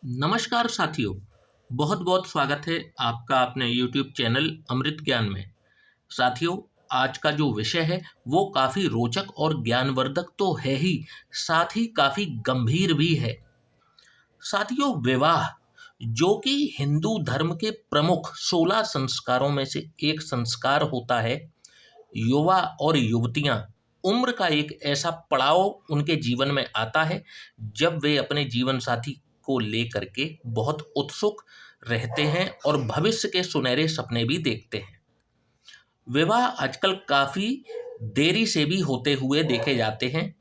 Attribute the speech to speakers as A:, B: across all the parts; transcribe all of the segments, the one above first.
A: नमस्कार साथियों, बहुत बहुत स्वागत है आपका अपने YouTube चैनल अमृत ज्ञान में। साथियों, आज का जो विषय है वो काफ़ी रोचक और ज्ञानवर्धक तो है ही, साथ ही काफ़ी गंभीर भी है। साथियों, विवाह जो कि हिंदू धर्म के प्रमुख 16 संस्कारों में से एक संस्कार होता है। युवा और युवतियां उम्र का एक ऐसा पड़ाव उनके जीवन में आता है जब वे अपने जीवन साथी को लेकर के बहुत उत्सुक रहते हैं और भविष्य के सुनहरे सपने भी देखते हैं। विवाह आजकल काफ़ी देरी से भी होते हुए देखे जाते हैं।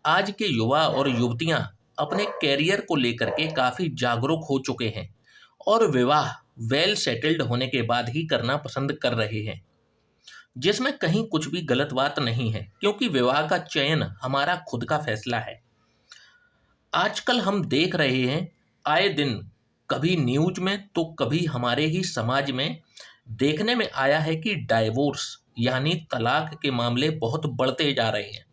A: आज के युवा और युवतियां अपने कैरियर को लेकर के काफ़ी जागरूक हो चुके हैं और विवाह वेल सेटल्ड होने के बाद ही करना पसंद कर रहे हैं, जिसमें कहीं कुछ भी गलत बात नहीं है, क्योंकि विवाह का चयन हमारा खुद का फैसला है। आजकल हम देख रहे हैं, आए दिन कभी न्यूज में तो कभी हमारे ही समाज में देखने में आया है कि डाइवोर्स यानी तलाक के मामले बहुत बढ़ते जा रहे हैं,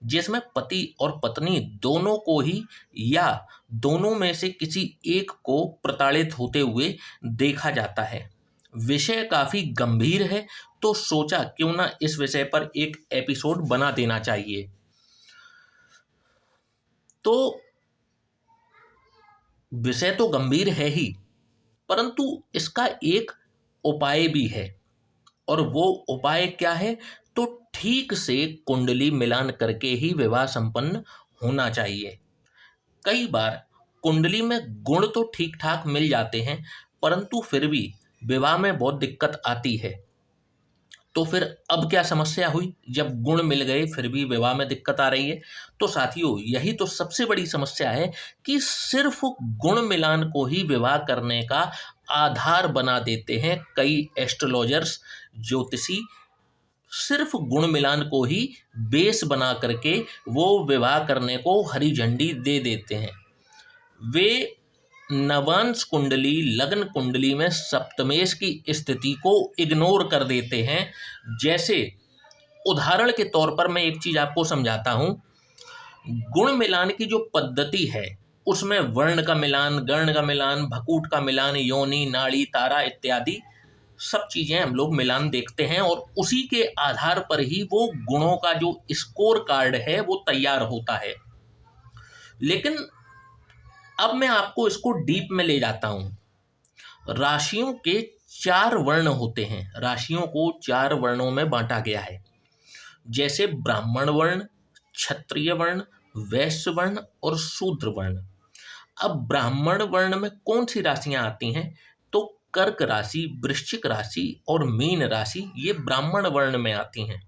A: जिसमें पति और पत्नी दोनों को ही या दोनों में से किसी एक को प्रताड़ित होते हुए देखा जाता है। विषय काफ़ी गंभीर है, तो सोचा क्यों ना इस विषय पर एक एपिसोड बना देना चाहिए। तो विषय तो गंभीर है ही, परंतु इसका एक उपाय भी है। और वो उपाय क्या है? तो ठीक से कुंडली मिलान करके ही विवाह संपन्न होना चाहिए। कई बार कुंडली में गुण तो ठीक ठाक मिल जाते हैं, परंतु फिर भी विवाह में बहुत दिक्कत आती है। तो फिर अब क्या समस्या हुई जब गुण मिल गए फिर भी विवाह में दिक्कत आ रही है? तो साथियों, यही तो सबसे बड़ी समस्या है कि सिर्फ गुण मिलान को ही विवाह करने का आधार बना देते हैं कई एस्ट्रोलॉजर्स, ज्योतिषी। सिर्फ गुण मिलान को ही बेस बना करके वो विवाह करने को हरी झंडी दे देते हैं। वे नवांश कुंडली, लग्न कुंडली में सप्तमेश की स्थिति को इग्नोर कर देते हैं। जैसे उदाहरण के तौर पर मैं एक चीज आपको समझाता हूं। गुण मिलान की जो पद्धति है उसमें वर्ण का मिलान, गर्ण का मिलान, भकूट का मिलान, योनि, नाड़ी, तारा इत्यादि सब चीजें हम लोग मिलान देखते हैं और उसी के आधार पर ही वो गुणों का जो स्कोर कार्ड है वो तैयार होता है। लेकिन अब मैं आपको इसको डीप में ले जाता हूं। राशियों के 4 वर्ण होते हैं। राशियों को 4 वर्णों में बांटा गया है, जैसे ब्राह्मण वर्ण, क्षत्रिय वर्ण, वैश्य वर्ण और शूद्र वर्ण। अब ब्राह्मण वर्ण में कौन सी राशियां आती हैं? तो कर्क राशि, वृश्चिक राशि और मीन राशि ये ब्राह्मण वर्ण में आती हैं।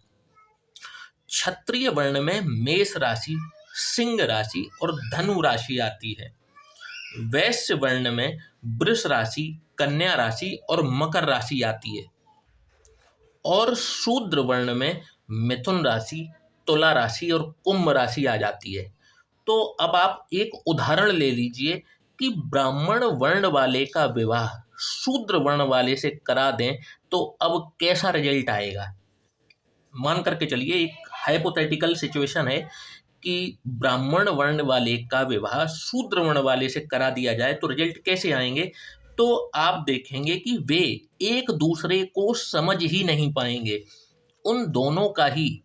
A: क्षत्रिय वर्ण में मेष राशि, सिंह राशि और धनु राशि आती है। वैश्य वर्ण में वृष राशि, कन्या राशि और मकर राशि आती है। और शूद्र वर्ण में मिथुन राशि, तुला राशि और कुंभ राशि आ जाती है। तो अब आप एक उदाहरण ले लीजिए कि ब्राह्मण वर्ण वाले का विवाह शूद्र वर्ण वाले से करा दें तो अब कैसा रिजल्ट आएगा। मान करके चलिए, एक हाइपोथेटिकल सिचुएशन है कि ब्राह्मण वर्ण वाले का विवाह शूद्र वर्ण वाले से करा दिया जाए तो रिजल्ट कैसे आएंगे? तो आप देखेंगे कि वे एक दूसरे को समझ ही नहीं पाएंगे। उन दोनों का ही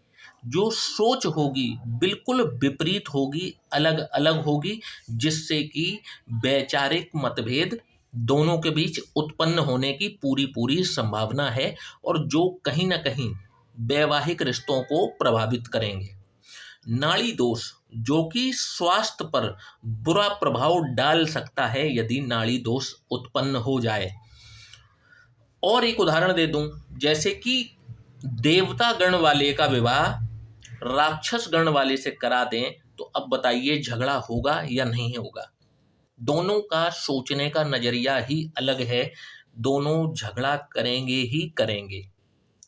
A: जो सोच होगी बिल्कुल विपरीत होगी, अलग अलग होगी, जिससे कि वैचारिक मतभेद दोनों के बीच उत्पन्न होने की पूरी पूरी संभावना है और जो कहीं ना कहीं वैवाहिक रिश्तों को प्रभावित करेंगे। नाड़ी दोष जो कि स्वास्थ्य पर बुरा प्रभाव डाल सकता है यदि नाड़ी दोष उत्पन्न हो जाए। और एक उदाहरण दे दूं, जैसे कि देवता गण वाले का विवाह राक्षस गण वाले से करा दें तो अब बताइए झगड़ा होगा या नहीं होगा? दोनों का सोचने का नजरिया ही अलग है। दोनों झगड़ा करेंगे ही करेंगे।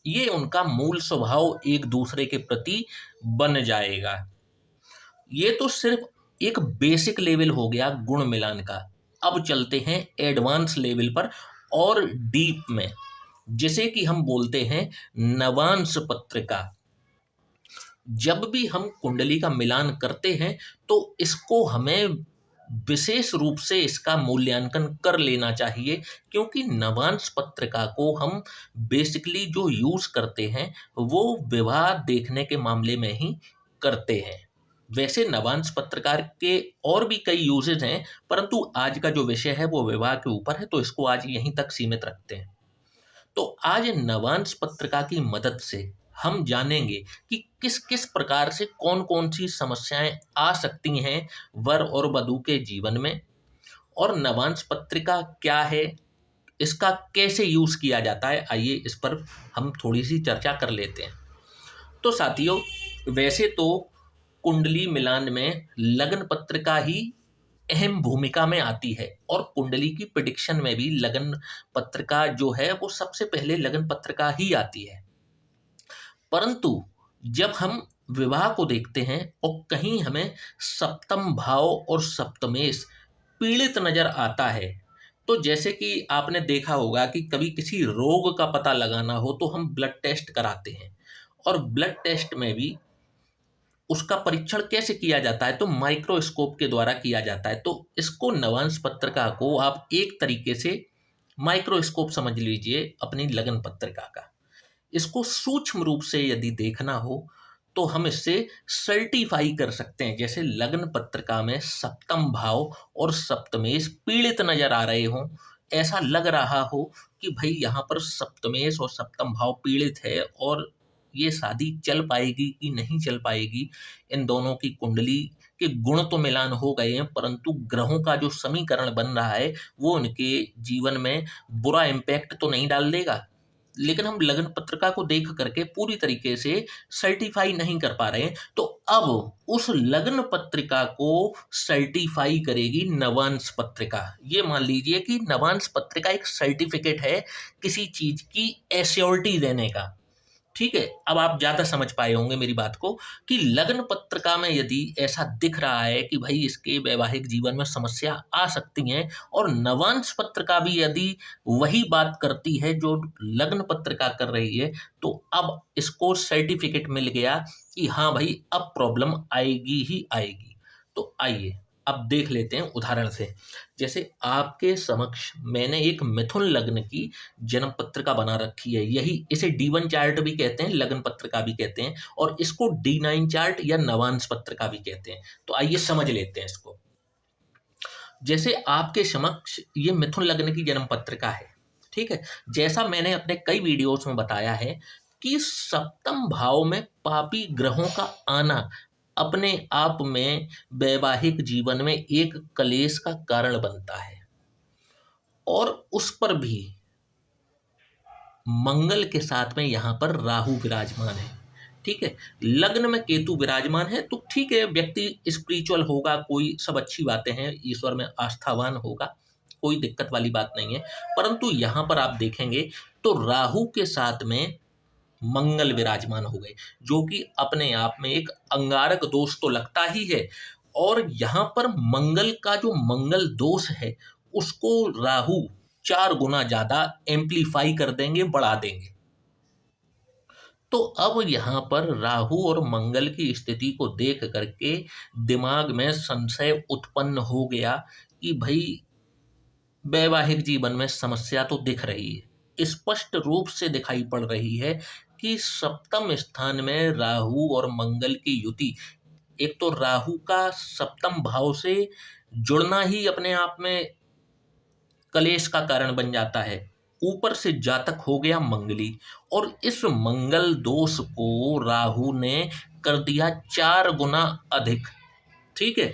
A: ये उनका मूल स्वभाव एक दूसरे के प्रति बन जाएगा। ये तो सिर्फ एक बेसिक लेवल हो गया गुण मिलान का। अब चलते हैं एडवांस लेवल पर और डीप में, जिसे कि हम बोलते हैं नवांश पत्रिका। जब भी हम कुंडली का मिलान करते हैं तो इसको हमें विशेष रूप से इसका मूल्यांकन कर लेना चाहिए, क्योंकि नवांश पत्रिका को हम बेसिकली जो यूज़ करते हैं वो विवाह देखने के मामले में ही करते हैं। वैसे नवांश पत्रकार के और भी कई यूजेज हैं, परंतु आज का जो विषय है वो विवाह के ऊपर है, तो इसको आज यहीं तक सीमित रखते हैं। तो आज नवांश पत्रिका की मदद से हम जानेंगे कि किस किस प्रकार से कौन कौन सी समस्याएं आ सकती हैं वर और वधू के जीवन में, और नवांश पत्रिका क्या है, इसका कैसे यूज किया जाता है। आइए इस पर हम थोड़ी सी चर्चा कर लेते हैं। तो साथियों, वैसे तो कुंडली मिलान में लग्न पत्रिका ही अहम भूमिका में आती है, और कुंडली की प्रिडिक्शन में भी लग्न पत्रिका जो है वो सबसे पहले लग्न पत्रिका ही आती है। परंतु जब हम विवाह को देखते हैं और कहीं हमें सप्तम भाव और सप्तमेश पीड़ित नजर आता है, तो जैसे कि आपने देखा होगा कि कभी किसी रोग का पता लगाना हो तो हम ब्लड टेस्ट कराते हैं, और ब्लड टेस्ट में भी उसका परीक्षण कैसे किया जाता है, तो माइक्रोस्कोप के द्वारा किया जाता है। तो इसको नवांश पत्रिका को आप एक तरीके से माइक्रोस्कोप समझ लीजिए अपनी लगन पत्रिका का। इसको सूक्ष्म रूप से यदि देखना हो तो हम इससे सर्टिफाई कर सकते हैं। जैसे लग्न पत्रिका में सप्तम भाव और सप्तमेश पीड़ित नजर आ रहे हों, ऐसा लग रहा हो कि भाई यहाँ पर सप्तमेश और सप्तम भाव पीड़ित है और ये शादी चल पाएगी कि नहीं चल पाएगी। इन दोनों की कुंडली के गुण तो मिलान हो गए हैं, परंतु ग्रहों का जो समीकरण बन रहा है वो उनके जीवन में बुरा इम्पैक्ट तो नहीं डाल देगा। लेकिन हम लग्न पत्रिका को देख करके पूरी तरीके से सर्टिफाई नहीं कर पा रहे हैं, तो अब उस लग्न पत्रिका को सर्टिफाई करेगी नवांश पत्रिका। ये मान लीजिए कि नवांश पत्रिका एक सर्टिफिकेट है किसी चीज की एश्योरिटी देने का। ठीक है, अब आप ज़्यादा समझ पाए होंगे मेरी बात को कि लग्न पत्रिका में यदि ऐसा दिख रहा है कि भाई इसके वैवाहिक जीवन में समस्या आ सकती हैं, और नवांश पत्रिका भी यदि वही बात करती है जो लग्न पत्रिका कर रही है, तो अब इसको सर्टिफिकेट मिल गया कि हाँ भाई अब प्रॉब्लम आएगी ही आएगी। तो आइए अब देख लेते हैं उदाहरण से। जैसे आपके समक्ष मैंने एक मिथुन लग्न की जन्म पत्रिका बना रखी है। यही इसे D1 चार्ट भी कहते हैं, लग्न पत्रिका भी कहते हैं, और इसको D9 चार्ट या नवांश पत्रिका भी कहते हैं। तो आइए समझ लेते हैं इसको। जैसे आपके समक्ष ये मिथुन लग्न की जन्म पत्रिका है, ठीक है। जैसा मैंने अपने कई वीडियोस में बताया है कि सप्तम भाव में पापी ग्रहों का आना अपने आप में वैवाहिक जीवन में एक कलेश का कारण बनता है, और उस पर भी मंगल के साथ में यहाँ पर राहु विराजमान है। ठीक है, लग्न में केतु विराजमान है, तो ठीक है, व्यक्ति स्पिरिचुअल होगा, कोई सब अच्छी बातें हैं, ईश्वर में आस्थावान होगा, कोई दिक्कत वाली बात नहीं है। परंतु यहाँ पर आप देखेंगे तो राहु के साथ में मंगल विराजमान हो गए, जो कि अपने आप में एक अंगारक दोष तो लगता ही है, और यहाँ पर मंगल का जो मंगल दोष है उसको राहु 4 गुना ज्यादा एम्पलीफाई कर देंगे, बढ़ा देंगे। तो अब यहाँ पर राहु और मंगल की स्थिति को देख करके दिमाग में संशय उत्पन्न हो गया कि भाई वैवाहिक जीवन में समस्या तो दिख रही है, स्पष्ट रूप से दिखाई पड़ रही है कि सप्तम स्थान में राहु और मंगल की युति, एक तो राहु का सप्तम भाव से जुड़ना ही अपने आप में कलेश का कारण बन जाता है, ऊपर से जातक हो गया मंगली, और इस मंगल दोष को राहु ने कर दिया 4 गुना अधिक। ठीक है,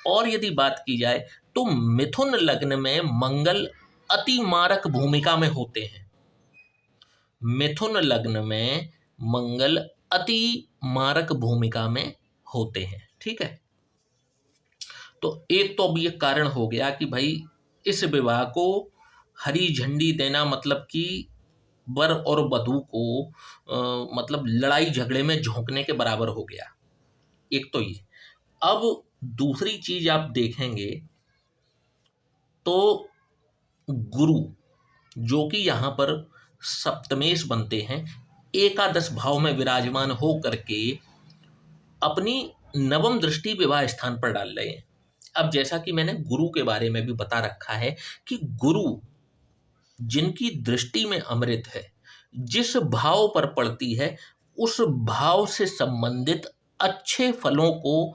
A: और यदि बात की जाए तो मिथुन लग्न में मंगल अति मारक भूमिका में होते हैं। मिथुन लग्न में मंगल अति मारक भूमिका में होते हैं। ठीक है, तो एक तो अब ये कारण हो गया कि भाई इस विवाह को हरी झंडी देना मतलब कि वर और वधू को मतलब लड़ाई झगड़े में झोंकने के बराबर हो गया। एक तो ये। अब दूसरी चीज आप देखेंगे तो गुरु, जो कि यहाँ पर सप्तमेश बनते हैं, एकादश भाव में विराजमान हो करके अपनी नवम दृष्टि विवाह स्थान पर डाल रहे हैं। अब जैसा कि मैंने गुरु के बारे में भी बता रखा है कि गुरु जिनकी दृष्टि में अमृत है, जिस भाव पर पड़ती है, उस भाव से संबंधित अच्छे फलों को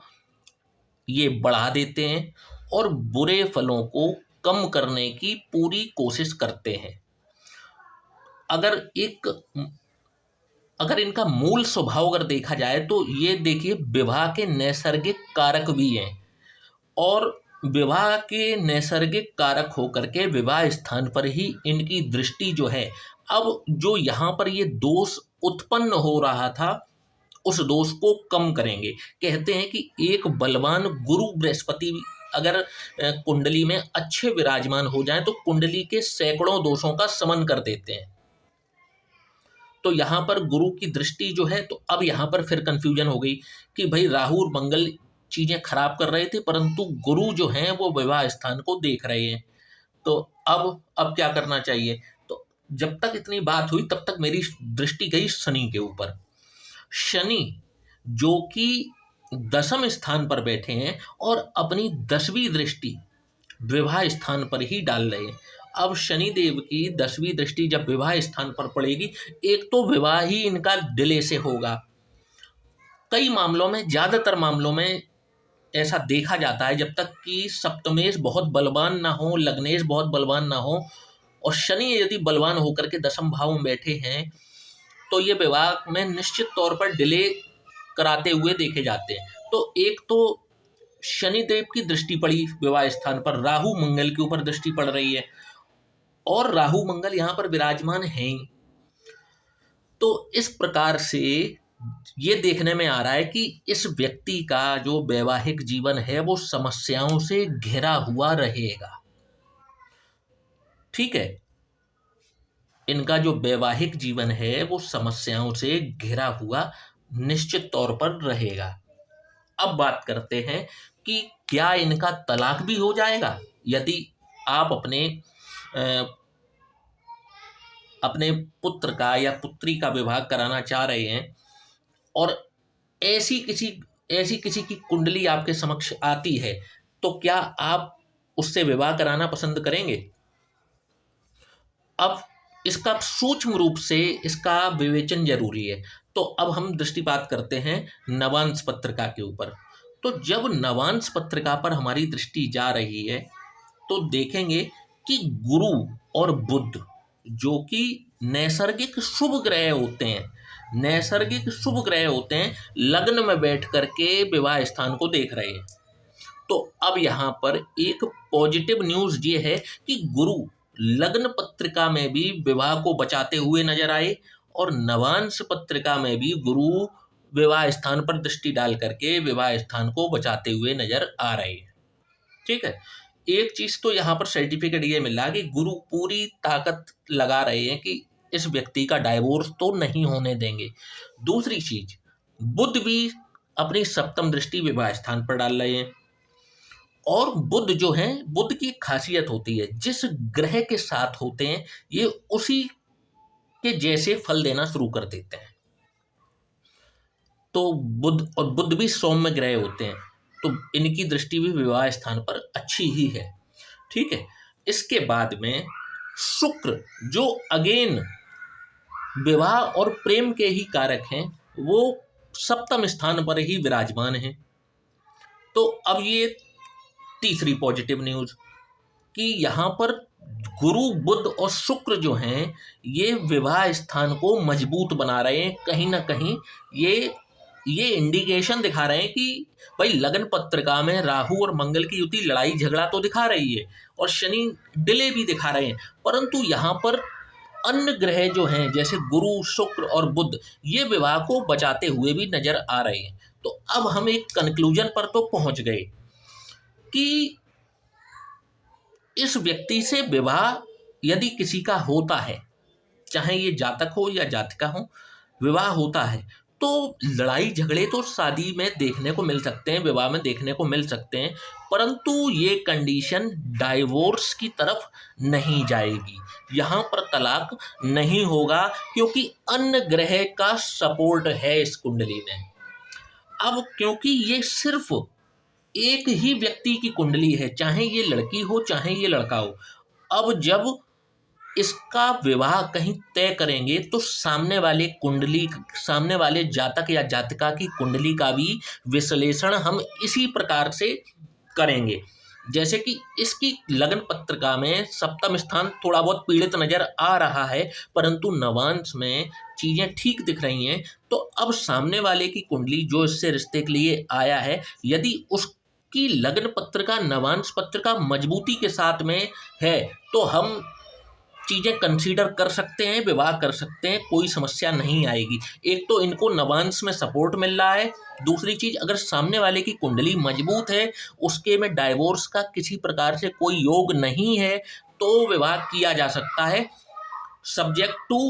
A: ये बढ़ा देते हैं और बुरे फलों को कम करने की पूरी कोशिश करते हैं। अगर एक अगर इनका मूल स्वभाव अगर देखा जाए तो ये देखिए विवाह के नैसर्गिक कारक भी हैं, और विवाह के नैसर्गिक कारक होकर के विवाह स्थान पर ही इनकी दृष्टि जो है, अब जो यहाँ पर ये दोष उत्पन्न हो रहा था उस दोष को कम करेंगे। कहते हैं कि एक बलवान गुरु बृहस्पति अगर कुंडली में अच्छे विराजमान हो जाए तो कुंडली के सैकड़ों दोषों का शमन कर देते हैं। तो यहाँ पर गुरु की दृष्टि जो है, तो अब यहाँ पर फिर कंफ्यूजन हो गई कि भाई राहु और मंगल चीजें खराब कर रहे थे, परंतु गुरु जो हैं वो विवाह स्थान को देख रहे हैं। तो अब क्या करना चाहिए? तो जब तक इतनी बात हुई तब तक मेरी दृष्टि गई शनि के ऊपर। शनि जो कि 10वें स्थान पर बैठे हैं और अपनी 10वीं दृष्टि विवाह स्थान पर ही डाल रहे हैं। अब शनिदेव की 10वीं दृष्टि जब विवाह स्थान पर पड़ेगी, एक तो विवाह ही इनका डिले से होगा। कई मामलों में, ज्यादातर मामलों में ऐसा देखा जाता है, जब तक कि सप्तमेश बहुत बलवान ना हो, लग्नेश बहुत बलवान ना हो, और शनि यदि बलवान होकर के 10वें भाव में बैठे हैं, तो ये विवाह में निश्चित तौर पर डिले कराते हुए देखे जाते हैं। तो एक तो शनिदेव की दृष्टि पड़ी विवाह स्थान पर, राहु मंगल के ऊपर दृष्टि पड़ रही है, और राहु मंगल यहाँ पर विराजमान हैं। तो इस प्रकार से ये देखने में आ रहा है कि इस व्यक्ति का जो वैवाहिक जीवन है वो समस्याओं से घिरा हुआ रहेगा। ठीक है, इनका जो वैवाहिक जीवन है वो समस्याओं से घिरा हुआ निश्चित तौर पर रहेगा। अब बात करते हैं कि क्या इनका तलाक भी हो जाएगा यदि आप अपने पुत्र का या पुत्री का विवाह कराना चाह रहे हैं, और ऐसी किसी की कुंडली आपके समक्ष आती है, तो क्या आप उससे विवाह कराना पसंद करेंगे? अब इसका सूक्ष्म रूप से इसका विवेचन जरूरी है। तो अब हम दृष्टिपात करते हैं नवांश पत्रिका के ऊपर। तो जब नवांश पत्रिका पर हमारी दृष्टि जा रही है तो देखेंगे कि गुरु और बुध जो कि नैसर्गिक शुभ ग्रह होते हैं, लग्न में बैठ करके विवाह स्थान को देख रहे हैं। तो अब यहाँ पर एक पॉजिटिव न्यूज ये है कि गुरु लग्न पत्रिका में भी विवाह को बचाते हुए नजर आए, और नवांश पत्रिका में भी गुरु विवाह स्थान पर दृष्टि डाल करके विवाह स्थान को बचाते हुए नजर आ रहे हैं। ठीक है, एक चीज तो यहाँ पर सर्टिफिकेट ये मिल रहा है कि गुरु पूरी ताकत लगा रहे हैं कि इस व्यक्ति का डाइवोर्स तो नहीं होने देंगे। दूसरी चीज, बुध भी अपनी 7वीं दृष्टि विवाह स्थान पर डाल रहे हैं, और बुध जो है, बुध की खासियत होती है जिस ग्रह के साथ होते हैं ये उसी के जैसे फल देना शुरू कर देते हैं। तो बुध भी सौम्य ग्रह होते हैं, तो इनकी दृष्टि भी विवाह स्थान पर अच्छी ही है। ठीक है, इसके बाद में शुक्र जो अगेन विवाह और प्रेम के ही कारक हैं, वो 7वें स्थान पर ही विराजमान हैं। तो अब ये तीसरी पॉजिटिव न्यूज कि यहाँ पर गुरु बुध और शुक्र जो हैं ये विवाह स्थान को मजबूत बना रहे हैं। कहीं ना कहीं ये इंडिकेशन दिखा रहे हैं कि भाई लग्न पत्रिका में राहु और मंगल की युति लड़ाई झगड़ा तो दिखा रही है और शनि डिले भी दिखा रहे हैं, परंतु यहाँ पर अन्य ग्रह जो हैं जैसे गुरु शुक्र और बुध ये विवाह को बचाते हुए भी नजर आ रहे हैं। तो अब हम एक कंक्लूजन पर तो पहुंच गए कि इस व्यक्ति से विवाह यदि किसी का होता है, चाहे ये जातक हो या जातिका हो, विवाह होता है तो लड़ाई झगड़े तो शादी में देखने को मिल सकते हैं, विवाह में देखने को मिल सकते हैं, परंतु ये कंडीशन डाइवोर्स की तरफ नहीं जाएगी। यहाँ पर तलाक नहीं होगा क्योंकि अन्य ग्रह का सपोर्ट है इस कुंडली में। अब क्योंकि ये सिर्फ एक ही व्यक्ति की कुंडली है, चाहे ये लड़की हो चाहे ये लड़का हो। अब जब इसका विवाह कहीं तय करेंगे तो सामने वाले जातक या जातिका की कुंडली का भी विश्लेषण हम इसी प्रकार से करेंगे। जैसे कि इसकी लग्न पत्रिका में सप्तम स्थान थोड़ा बहुत पीड़ित नजर आ रहा है, परंतु नवांश में चीजें ठीक दिख रही हैं। तो अब सामने वाले की कुंडली जो इससे रिश्ते के लिए आया है, यदि उसकी लग्न पत्रिका नवांश पत्रिका मजबूती के साथ में है तो हम चीज़ें कंसीडर कर सकते हैं, विवाह कर सकते हैं, कोई समस्या नहीं आएगी। एक तो इनको नवांश में सपोर्ट मिल रहा है, दूसरी चीज़ अगर सामने वाले की कुंडली मजबूत है, उसके में डाइवोर्स का किसी प्रकार से कोई योग नहीं है, तो विवाह किया जा सकता है, सब्जेक्ट टू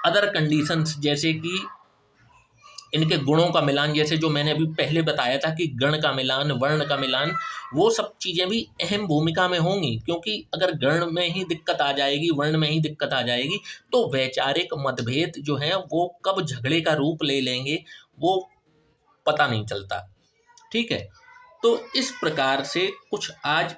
A: अदर कंडीशंस, जैसे कि इनके गुणों का मिलान, जैसे जो मैंने अभी पहले बताया था कि गण का मिलान, वर्ण का मिलान, वो सब चीज़ें भी अहम भूमिका में होंगी। क्योंकि अगर गण में ही दिक्कत आ जाएगी, वर्ण में ही दिक्कत आ जाएगी, तो वैचारिक मतभेद जो हैं वो कब झगड़े का रूप ले लेंगे वो पता नहीं चलता। ठीक है, तो इस प्रकार से कुछ आज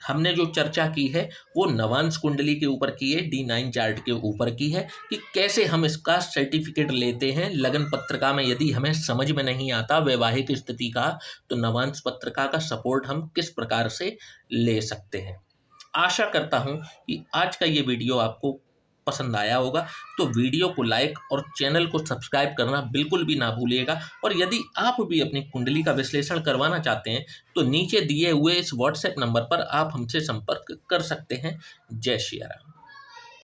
A: हमने जो चर्चा की है वो नवांश कुंडली के ऊपर की है, D9 चार्ट के ऊपर की है, कि कैसे हम इसका सर्टिफिकेट लेते हैं। लगन पत्रिका में यदि हमें समझ में नहीं आता वैवाहिक स्थिति का, तो नवांश पत्रिका का सपोर्ट हम किस प्रकार से ले सकते हैं। आशा करता हूँ कि आज का ये वीडियो आपको पसंद आया होगा, तो वीडियो को लाइक और चैनल को सब्सक्राइब करना बिल्कुल भी ना भूलिएगा। और यदि आप भी अपनी कुंडली का विश्लेषण करवाना चाहते हैं तो नीचे दिए हुए इस व्हाट्सएप नंबर पर आप हमसे संपर्क कर सकते हैं। जय श्री राम।